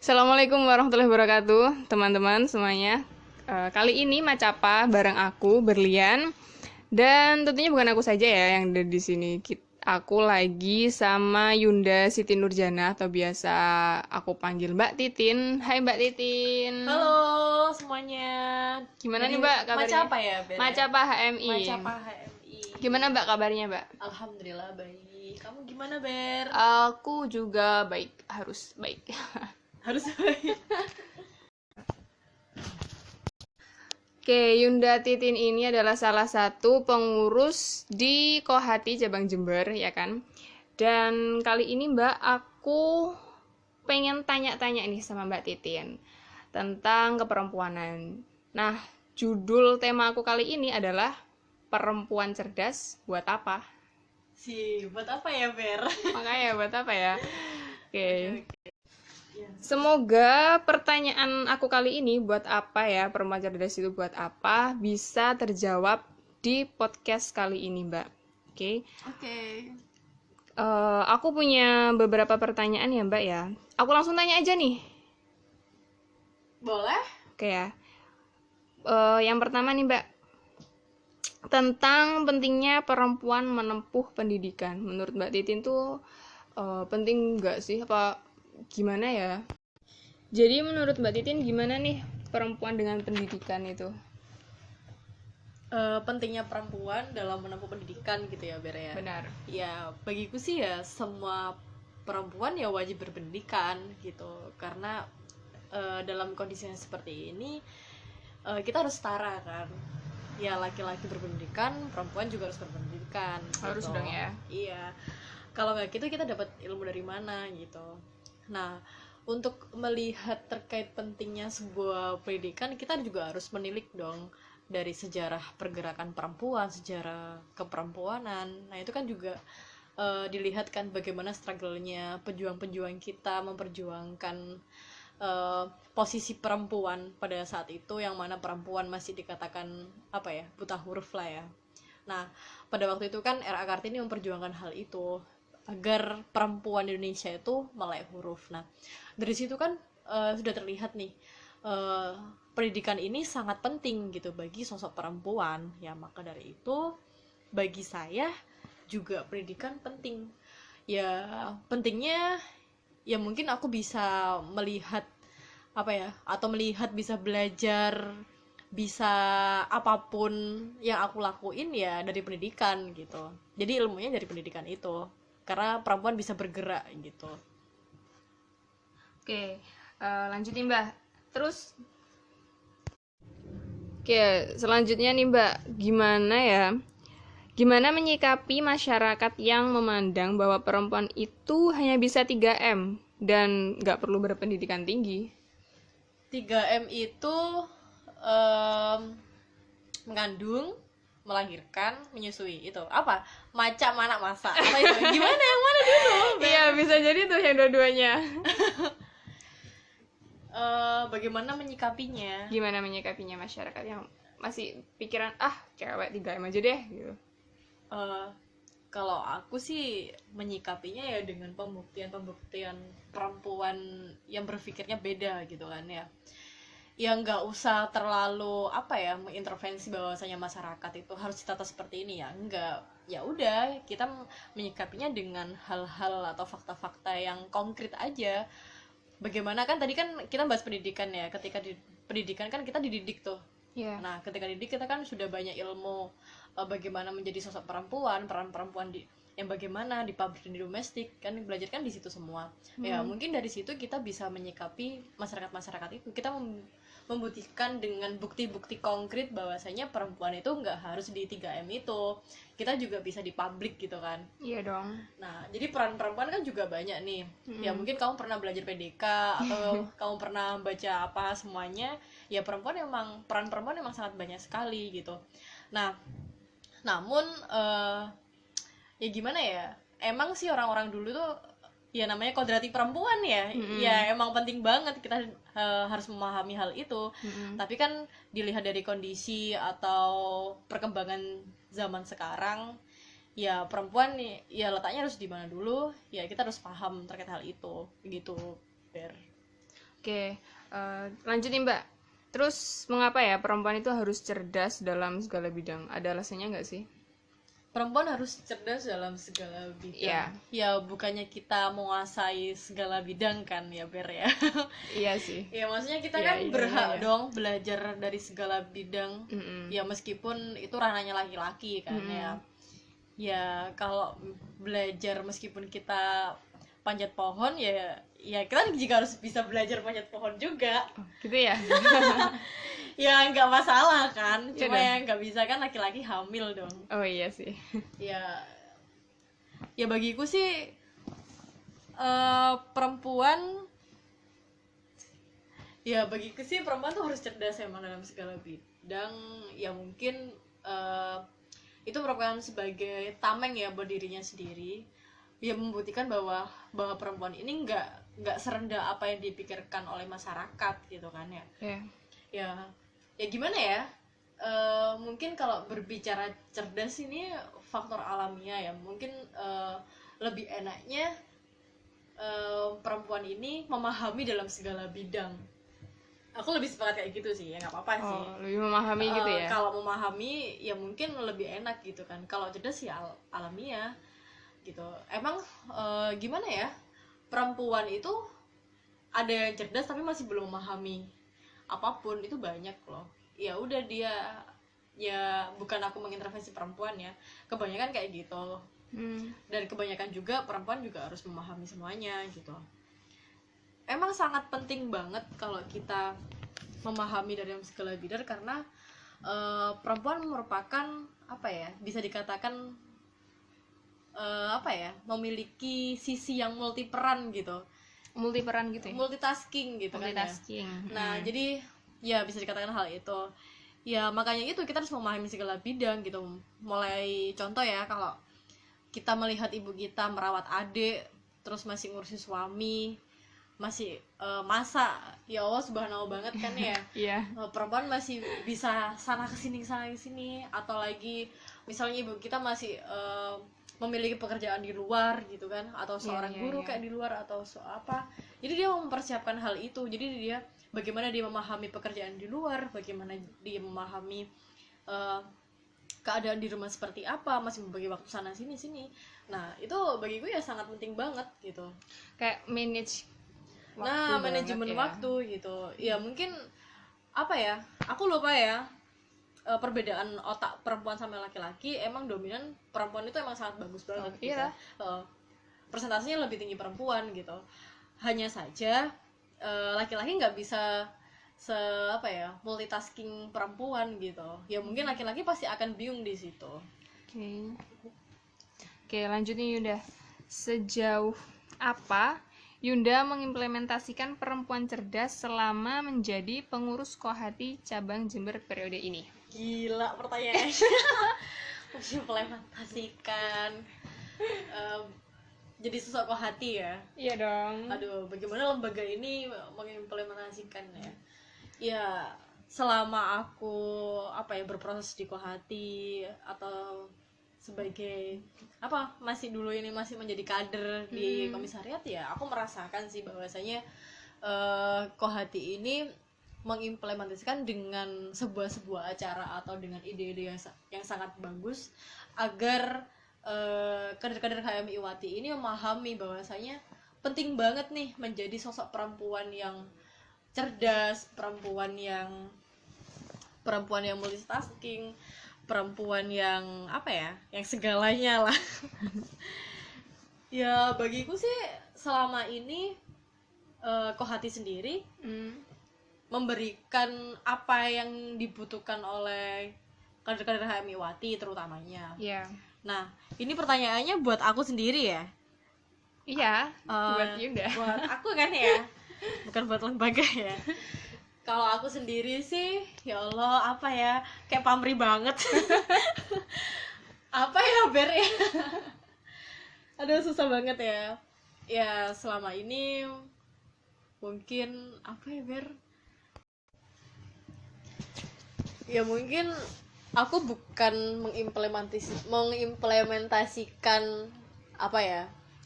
Assalamualaikum warahmatullahi wabarakatuh, teman-teman semuanya. Kali ini Macapa bareng aku Berlian dan tentunya bukan aku saja ya yang ada di sini. Aku lagi sama Yunda Siti Nurjana atau biasa aku panggil Mbak Titin. Hai Mbak Titin. Halo semuanya. Gimana Jadi nih Mbak macam kabarnya? apa ya, Ber? Macapa HMI. Macam apa HMI? Gimana Mbak kabarnya Mbak? Alhamdulillah baik. Kamu gimana, Ber? Aku juga baik, harus baik. Harus baik. Oke, Yunda Titin ini adalah salah satu pengurus di Kohati Cabang Jember, ya kan? Dan kali ini Mbak, aku pengen tanya-tanya nih sama Mbak Titin tentang keperempuanan. Nah, judul tema aku kali ini adalah Perempuan Cerdas Buat Apa? Buat apa ya, Ber? Makanya buat apa ya? Oke. Oke. Ya. Semoga pertanyaan aku kali ini buat apa ya, perempuan cerdas itu buat apa, bisa terjawab di podcast kali ini, Mbak. Oke. Oke. Aku punya beberapa pertanyaan ya, Mbak ya. Aku langsung tanya aja nih. Boleh? Oke ya. Yang pertama nih, Mbak. Tentang pentingnya perempuan menempuh pendidikan. Menurut Mbak Titin tuh penting nggak sih? Apa gimana ya? Jadi menurut Mbak Titin gimana nih perempuan dengan pendidikan itu? Pentingnya perempuan dalam menempuh pendidikan gitu ya, Ber ya. Benar. Ya, bagiku sih ya semua perempuan ya wajib berpendidikan gitu. Karena dalam kondisi yang seperti ini kita harus setara kan. Ya, laki-laki berpendidikan, perempuan juga harus berpendidikan Harus gitu. dong ya. Iya, kalau nggak gitu kita dapat ilmu dari mana gitu. Nah, untuk melihat terkait pentingnya sebuah pendidikan, kita juga harus menilik dong dari sejarah pergerakan perempuan, sejarah keperempuanan. Nah, itu kan juga dilihat kan bagaimana struggle-nya pejuang-pejuang kita memperjuangkan posisi perempuan pada saat itu, yang mana perempuan masih dikatakan apa ya, buta huruf lah ya. Nah, pada waktu itu kan R.A. Kartini memperjuangkan hal itu agar perempuan Indonesia itu melek huruf. Nah, dari situ kan sudah terlihat nih pendidikan ini sangat penting gitu bagi sosok perempuan. Ya, maka dari itu bagi saya juga pendidikan penting. Ya, pentingnya ya mungkin aku bisa melihat apa ya, atau melihat bisa belajar, bisa apapun yang aku lakuin ya dari pendidikan gitu. Jadi ilmunya dari pendidikan itu, karena perempuan bisa bergerak gitu. Oke, lanjutin Mbak. Terus, oke, selanjutnya nih Mbak, gimana ya? Gimana menyikapi masyarakat yang memandang bahwa perempuan itu hanya bisa 3M dan nggak perlu berpendidikan tinggi? 3M itu em, mengandung, melahirkan, menyusui. Itu apa? Macam anak masak apa itu? Gimana, yang mana dulu, Ber? Iya, bisa jadi tuh yang dua-duanya. Bagaimana menyikapinya? Gimana menyikapinya masyarakat yang masih pikiran, ah, cewek 3M aja deh, gitu. Eh, Kalau aku sih menyikapinya ya dengan pembuktian perempuan yang berpikirnya beda gitu kan ya. Ya nggak usah terlalu apa ya mengintervensi bahwasanya masyarakat itu harus ditata seperti ini, ya enggak. Ya udah, kita menyikapinya dengan hal-hal atau fakta-fakta yang konkret aja. Bagaimana kan tadi kan kita bahas pendidikan ya, ketika di pendidikan kan kita dididik tuh. Iya. Nah, ketika didik kita kan sudah banyak ilmu bagaimana menjadi sosok perempuan, peran perempuan yang bagaimana di pabrik dan di domestik, kan belajar kan di situ semua. Ya, mungkin dari situ kita bisa menyikapi masyarakat-masyarakat itu. Kita membuktikan dengan bukti-bukti konkret bahwasanya perempuan itu nggak harus di 3M itu. Kita juga bisa di publik gitu kan. Iya dong. Nah, jadi peran perempuan kan juga banyak nih. Ya mungkin kamu pernah belajar PDK atau kamu pernah baca apa semuanya. Ya peran perempuan emang sangat banyak sekali gitu. Nah, namun ya gimana ya? Emang sih orang-orang dulu tuh ya namanya kodrati perempuan ya. Ya emang penting banget kita harus memahami hal itu. Tapi kan dilihat dari kondisi atau perkembangan zaman sekarang, ya perempuan ya letaknya harus di mana dulu, ya kita harus paham terkait hal itu gitu, Ber. Oke, lanjut nih Mbak. Terus mengapa ya perempuan itu harus cerdas dalam segala bidang? Ada alasannya nggak sih? Perempuan harus cerdas dalam segala bidang. Iya. Ya bukannya kita menguasai segala bidang kan ya Ber ya. Iya sih. Ya maksudnya kita Iya, kan iya, berhak iya, iya. dong belajar dari segala bidang. Mm-mm. Ya meskipun itu ranahnya laki-laki kan ya. Ya kalau belajar meskipun kita panjat pohon ya kita juga harus bisa belajar panjat pohon juga. Gitu ya? Ya nggak masalah kan, Iya cuma dong. yang nggak bisa kan laki-laki hamil dong. Oh iya sih. Ya ya bagiku sih perempuan tuh harus cerdas emang dalam segala bidang. Ya mungkin itu merupakan sebagai tameng ya buat dirinya sendiri, ya membuktikan bahwa perempuan ini nggak serendah apa yang dipikirkan oleh masyarakat gitu kan ya. Iya. Ya gimana ya, mungkin kalau berbicara cerdas ini faktor alamiah ya, mungkin lebih enaknya perempuan ini memahami dalam segala bidang. Aku lebih sepakat kayak gitu sih, ya nggak apa-apa sih. Oh, lebih memahami gitu ya? Kalau memahami ya mungkin lebih enak gitu kan. Kalau cerdas ya alamiah gitu. Emang gimana ya, perempuan itu ada yang cerdas tapi masih belum memahami apapun, itu banyak loh. Ya udah dia, ya bukan aku mengintervensi perempuan ya, kebanyakan kayak gitu. Dan kebanyakan juga perempuan juga harus memahami semuanya gitu. Emang sangat penting banget kalau kita memahami dari segala bidang, karena perempuan merupakan apa ya, bisa dikatakan memiliki sisi yang multi peran gitu. Multitasking gitu kan ya. Nah jadi ya bisa dikatakan hal itu. Ya makanya itu kita harus memahami segala bidang gitu. Mulai contoh ya, kalau kita melihat ibu kita merawat adik, terus masih ngurusin suami, masih masak, ya Allah subhanallah banget kan ya. Perempuan masih bisa sana kesini, atau lagi misalnya ibu kita masih memiliki pekerjaan di luar gitu kan, atau seorang guru kayak di luar atau apa. Jadi dia mempersiapkan hal itu. Jadi dia bagaimana dia memahami pekerjaan di luar, bagaimana dia memahami keadaan di rumah seperti apa, masih membagi waktu sana sini. Nah itu bagiku ya sangat penting banget gitu, kayak manage waktu. Nah manajemen waktu gitu ya. Mungkin apa ya, aku lupa ya, perbedaan otak perempuan sama laki-laki. Emang dominan perempuan itu emang sangat bagus banget gitu. Persentasenya lebih tinggi perempuan gitu. Hanya saja laki-laki nggak bisa multitasking perempuan gitu. Ya mungkin laki-laki pasti akan bingung di situ. Oke, lanjut nih Yunda. Sejauh apa Yunda mengimplementasikan perempuan cerdas selama menjadi pengurus Kohati cabang Jember periode ini? Gila pertanyaannya. Mengimplementasikan jadi sosok Kohati ya. Iya dong. Aduh, bagaimana lembaga ini mengimplementasikan ya? Ya selama aku berproses di Kohati atau sebagai masih menjadi kader di komisariat, ya aku merasakan sih bahwasanya Kohati ini mengimplementasikan dengan sebuah acara atau dengan ide-ide yang sangat bagus, agar kader-kader HMI Iwati ini memahami bahwasanya penting banget nih menjadi sosok perempuan yang cerdas, perempuan yang multitasking, perempuan yang yang segalanya lah. Ya bagiku sih selama ini Kohati sendiri memberikan apa yang dibutuhkan oleh kader-kader HMI Wati terutamanya. Nah ini pertanyaannya buat aku sendiri ya. Buat Yunda. Buat aku kan ya, bukan buat lembaga ya. Kalau aku sendiri sih, ya Allah kayak pamrih banget. Ber ya. Aduh susah banget ya. Ya selama ini mungkin Ber. Ya mungkin aku bukan mengimplementasikan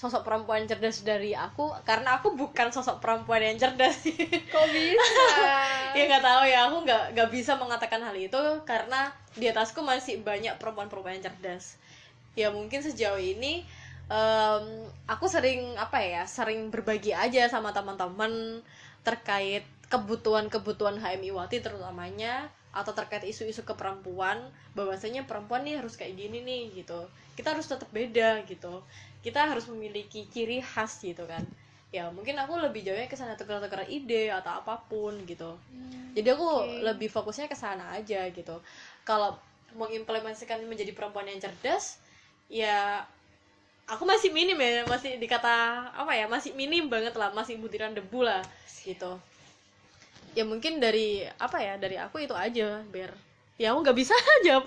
sosok perempuan cerdas dari aku karena aku bukan sosok perempuan yang cerdas. Kok bisa? Ya nggak tahu ya, aku nggak bisa mengatakan hal itu karena di atasku masih banyak perempuan-perempuan yang cerdas. Ya mungkin sejauh ini aku sering sering berbagi aja sama teman-teman terkait kebutuhan HMI-wati terutamanya, atau terkait isu-isu keperempuan, bahwasanya perempuan nih harus kayak gini nih gitu, kita harus tetap beda gitu, kita harus memiliki ciri khas gitu kan. Ya mungkin aku lebih jauhnya ke sana, tukar-tukar ide atau apapun gitu. Jadi aku lebih fokusnya ke sana aja gitu. Kalau mengimplementasikan menjadi perempuan yang cerdas, ya aku masih minim ya, masih dikata masih minim banget lah, masih butiran debu lah gitu. Ya mungkin dari dari aku itu aja, Ber. Ya aku nggak bisa jawab.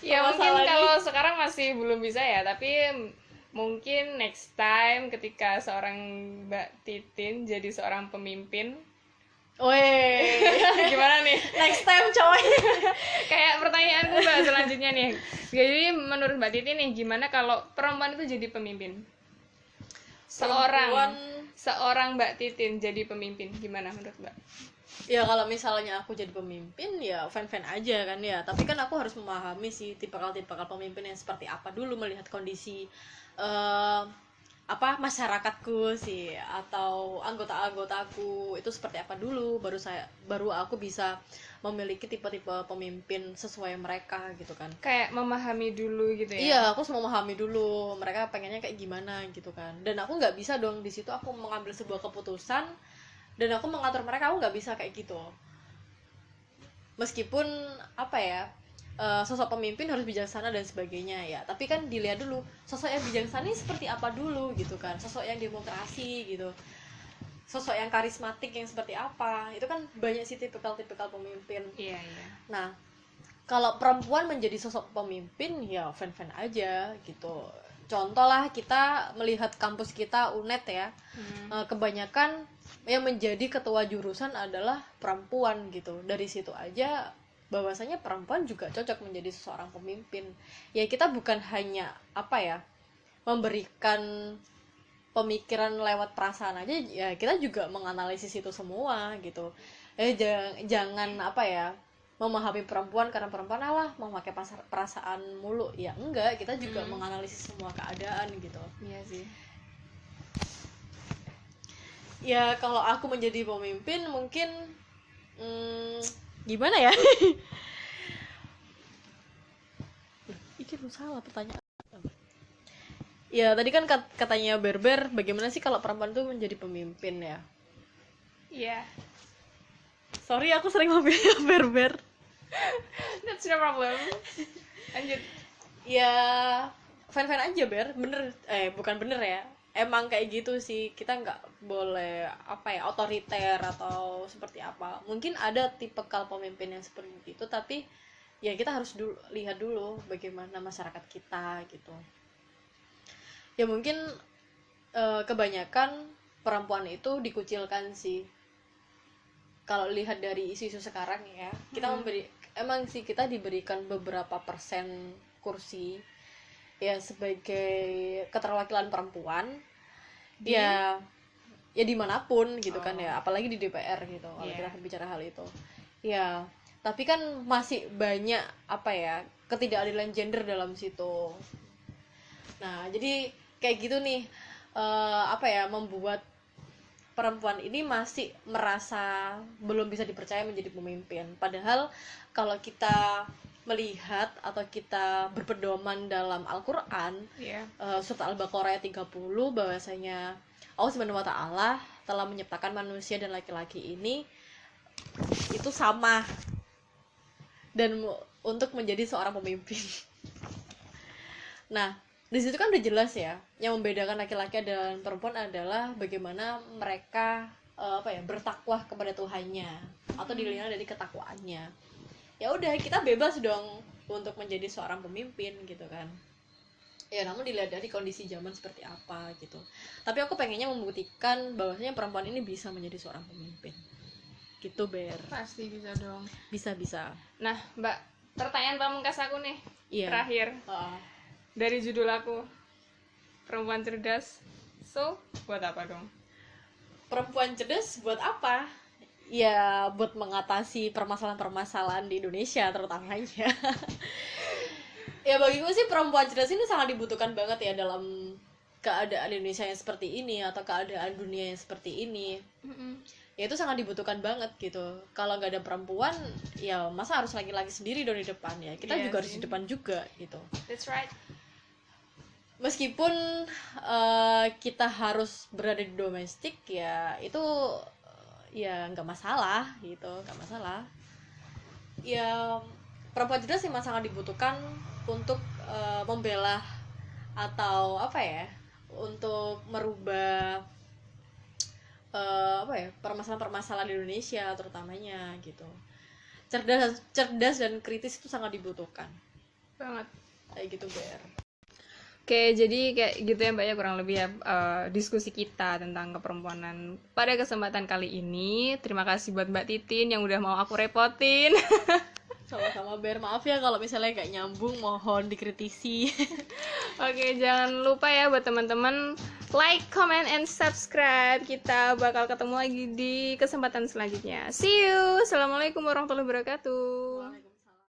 Ya mungkin kalau sekarang masih belum bisa ya, tapi mungkin next time ketika seorang Mbak Titin jadi seorang pemimpin. Weh, gimana nih? Next time coy. Kayak pertanyaanku Mbak selanjutnya nih. Jadi menurut Mbak Titin nih, gimana kalau perempuan itu jadi pemimpin? Seorang Mbak Titin jadi pemimpin, gimana menurut Mbak? Ya kalau misalnya aku jadi pemimpin ya fan-fan aja kan ya, tapi kan aku harus memahami sih tipikal-tipikal pemimpin yang seperti apa dulu, melihat kondisi masyarakatku sih atau anggota-anggotaku itu seperti apa dulu, baru aku bisa memiliki tipe-tipe pemimpin sesuai mereka gitu kan. Kayak memahami dulu gitu ya. Iya, aku harus memahami dulu mereka pengennya kayak gimana gitu kan, dan aku nggak bisa dong di situ aku mengambil sebuah keputusan dan aku mengatur mereka, aku nggak bisa kayak gitu. Meskipun sosok pemimpin harus bijaksana dan sebagainya ya, tapi kan dilihat dulu sosok yang bijaksana ini seperti apa dulu gitu kan, sosok yang demokrasi gitu, sosok yang karismatik yang seperti apa, itu kan banyak sih tipikal pemimpin. Iya. Nah kalau perempuan menjadi sosok pemimpin ya fan-fan aja gitu. Contoh lah, kita melihat kampus kita UNED ya, kebanyakan yang menjadi ketua jurusan adalah perempuan gitu. Dari situ aja bahwasanya perempuan juga cocok menjadi seorang pemimpin. Ya kita bukan hanya memberikan pemikiran lewat perasaan aja, ya kita juga menganalisis itu semua gitu. Jangan memahami perempuan karena perempuan memakai perasaan mulu, ya enggak, kita juga menganalisis semua keadaan gitu. Iya sih. Ya kalau aku menjadi pemimpin mungkin gimana ya? Ini salah pertanyaan. Ya tadi kan katanya Berber, bagaimana sih kalau perempuan tuh menjadi pemimpin ya? Iya. Sorry aku sering mobilnya Berber. That's no problem. Lanjut. Ya fan-fan aja Ber, bukan bener ya, emang kayak gitu sih, kita nggak boleh otoriter atau seperti apa. Mungkin ada tipikal pemimpin yang seperti itu, tapi ya kita harus lihat dulu bagaimana masyarakat kita gitu. Ya mungkin kebanyakan perempuan itu dikucilkan sih kalau lihat dari isu-isu sekarang ya. Kita emang sih kita diberikan beberapa persen kursi ya sebagai keterwakilan perempuan ya dimanapun gitu kan ya, apalagi di DPR gitu kalau kita berbicara hal itu ya. Tapi kan masih banyak ketidakadilan gender dalam situ. Nah jadi kayak gitu nih, membuat perempuan ini masih merasa belum bisa dipercaya menjadi pemimpin. Padahal kalau kita melihat atau kita berpedoman dalam Al-Quran, surat Al-Baqarah ayat 30, bahwasanya Allah Subhanahu wa Ta'ala telah menciptakan manusia dan laki-laki ini itu sama dan untuk menjadi seorang pemimpin. Nah di situ kan udah jelas ya, yang membedakan laki-laki dan perempuan adalah bagaimana mereka bertakwa kepada Tuhannya atau dilihat dari ketakwaannya. Ya udah, kita bebas dong untuk menjadi seorang pemimpin gitu kan. Ya namun dilihat dari kondisi zaman seperti apa gitu. Tapi aku pengennya membuktikan bahwasanya perempuan ini bisa menjadi seorang pemimpin. Gitu Ber. Pasti bisa dong. Bisa. Nah Mbak, pertanyaan pamungkas aku nih. Iya. Terakhir. Dari judul aku, perempuan cerdas, So, buat apa dong? Perempuan cerdas buat apa? Ya buat mengatasi permasalahan-permasalahan di Indonesia terutamanya. Ya bagiku sih perempuan cerdas ini sangat dibutuhkan banget ya dalam keadaan Indonesia yang seperti ini atau keadaan dunia yang seperti ini. Ya itu sangat dibutuhkan banget gitu. Kalau nggak ada perempuan, ya masa harus laki-laki sendiri dong di depan ya. Kita juga harus di depan juga gitu. That's right. Meskipun kita harus berada di domestik ya itu ya nggak masalah gitu, nggak masalah. Ya perempuan cerdas memang sangat dibutuhkan untuk membela atau apa ya, untuk merubah permasalahan-permasalahan di Indonesia terutamanya gitu. Cerdas dan kritis itu sangat dibutuhkan Banget. kayak gitu Ber. Oke, jadi kayak gitu ya Mbak ya, kurang lebih ya diskusi kita tentang keperempuanan pada kesempatan kali ini. Terima kasih buat Mbak Titin yang udah mau aku repotin. Sama-sama Ber, maaf ya kalau misalnya gak nyambung, mohon dikritisi. Oke, jangan lupa ya buat teman-teman like, comment, and subscribe. Kita bakal ketemu lagi di kesempatan selanjutnya. See you. Assalamualaikum warahmatullahi wabarakatuh.